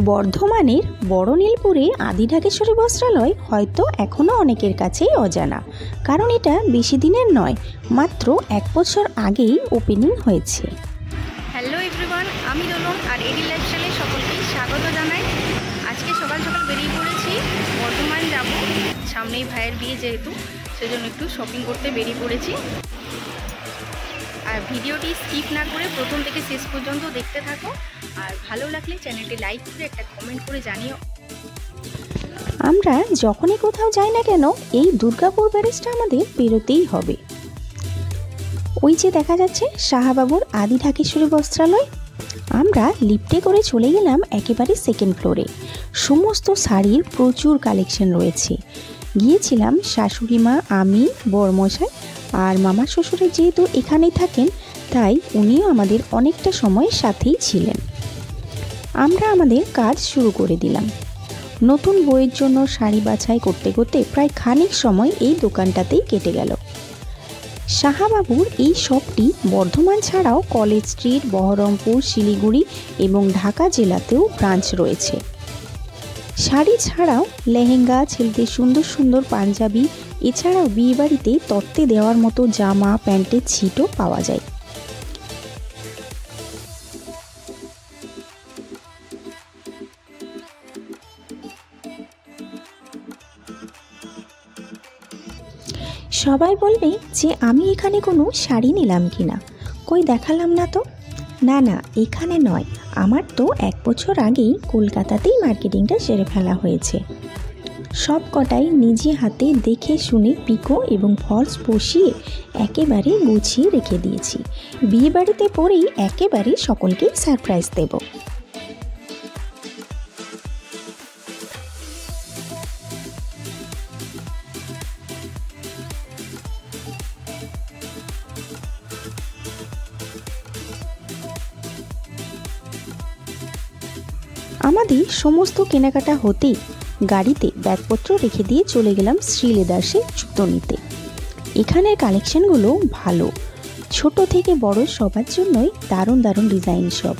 বর্ধমানের বড় নীলপুরে আদি ঢাকেশ্বরী বস্ত্রালয় হয়তো এখনও অনেকের কাছেই অজানা, কারণ এটা বেশি দিনের নয়, মাত্র 1 বছর আগেই ওপেনিং হয়েছে। হ্যালো এভরিওয়ান, আমি দোলন আর এডি লাইফস্টাইলে সকলকে স্বাগত জানাই। আজকে সকাল সকাল বেরিয়ে পড়েছি, বর্ধমান যাব। সামনেই ভাইয়ের বিয়ে, যেহেতু সেজন্য একটু শপিং করতে বেরিয়ে পড়েছি। আর ভিডিওটি স্কিপ না করে প্রথম থেকে শেষ পর্যন্ত দেখতে থাকো, আর ভালো লাগলে চ্যানেলটি লাইক করে একটা কমেন্ট করে জানিও। আমরা যখনই কোথাও যাই না কেন, এই দুর্গাপুর ব্যারেজটা আমাদের পেরোতেই হবে। ওই যে দেখা যাচ্ছে শাহবাবুর আদি ঢাকেশ্বরী বস্ত্রালয়। আমরা লিফটে করে চলে গেলাম একেবারে 2nd ফ্লোরে। সমস্ত শাড়ির প্রচুর কালেকশন রয়েছে। গিয়েছিলাম শাশুড়ি মা, আমি, বরমশাই আর মামা শ্বশুরের যেহেতু এখানেই থাকেন, তাই উনিও আমাদের অনেকটা সময় সাথেই ছিলেন। আমরা আমাদের কাজ শুরু করে দিলাম। নতুন বইয়ের জন্য শাড়ি বাছাই করতে করতে প্রায় খানিক সময় এই দোকানটাতেই কেটে গেল। শাহবাবুর এই শপটি বর্ধমান ছাড়াও কলেজ স্ট্রিট, বহরমপুর, শিলিগুড়ি এবং ঢাকা জেলাতেও ব্রাঞ্চ রয়েছে। শাড়ি ছাড়াও লেহেঙ্গা, ছেলেদের সুন্দর সুন্দর পাঞ্জাবি, এছাড়াও বিয়েবাড়িতে তত্ত্বে দেওয়ার মতো জামা, প্যান্টের ছিটও পাওয়া যায়। সবাই বলবে যে আমি এখানে কোনো শাড়ি নিলাম কিনা, কই দেখালাম না তো। না না, এখানে নয়, আমার তো 1 বছর আগেই কলকাতাতেই মার্কেটিংটা সেরে ফেলা হয়েছে। সব কটাই নিজে হাতে দেখে শুনে পিকো এবং ফলস বসিয়ে একেবারে গুছিয়ে রেখে দিয়েছি। বিয়েবাড়িতে পরেই একেবারে সকলকেই সারপ্রাইজ দেব। আমাদের সমস্ত কেনাকাটা হতেই গাড়িতে ব্যাগপত্র রেখে দিয়ে চলে গেলাম শ্রী লেদার্সে জুতো নিতে। এখানের কালেকশনগুলো ভালো, ছোট থেকে বড় সবার জন্যই দারুণ দারুণ ডিজাইন সব।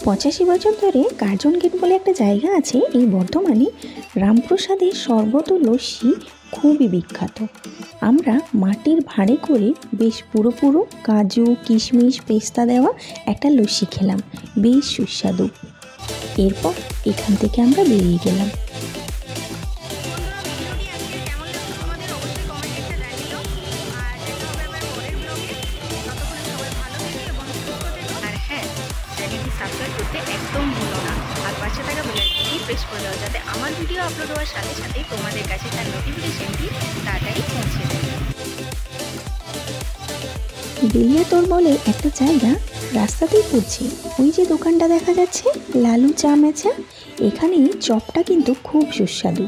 পঁচাশি বছর ধরে কার্জন গেট বলে একটা জায়গা আছে এই বর্ধমানে। রামপ্রসাদের শরবত ও লস্যি খুবই বিখ্যাত। আমরা মাটির ভাঁড়ে করে বেশ পুরো পুরো কাজু, কিশমিশ, পেস্তা দেওয়া একটা লস্যি খেলাম, বেশ সুস্বাদু। এরপর এখান থেকে আমরা বেরিয়ে গেলাম। সাবস্ক্রাইব করতে একদম ভুলো না, আর পাশে থাকা বেল আইকনটি প্রেস করে দাও, যাতে আমার ভিডিও আপলোড হওয়ার সাথে সাথে তোমাদের কাছে তার নোটিফিকেশনটি তাড়াতাড়ি পৌঁছে দেয়। বেলিয়াতোড় বলে একটা জায়গা রাস্তাতেই পড়ছে। ওই যে দোকানটা দেখা যাচ্ছে, লালু চা মেচা, এখানে চপটা কিন্তু খুব সুস্বাদু।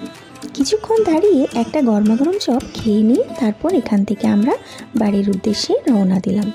কিছুক্ষণ দাঁড়িয়ে একটা গরমাগরম চপ খেয়ে নিই, তারপর এখান থেকে আমরা বাড়ির উদ্দেশ্যে রওনা দিলাম।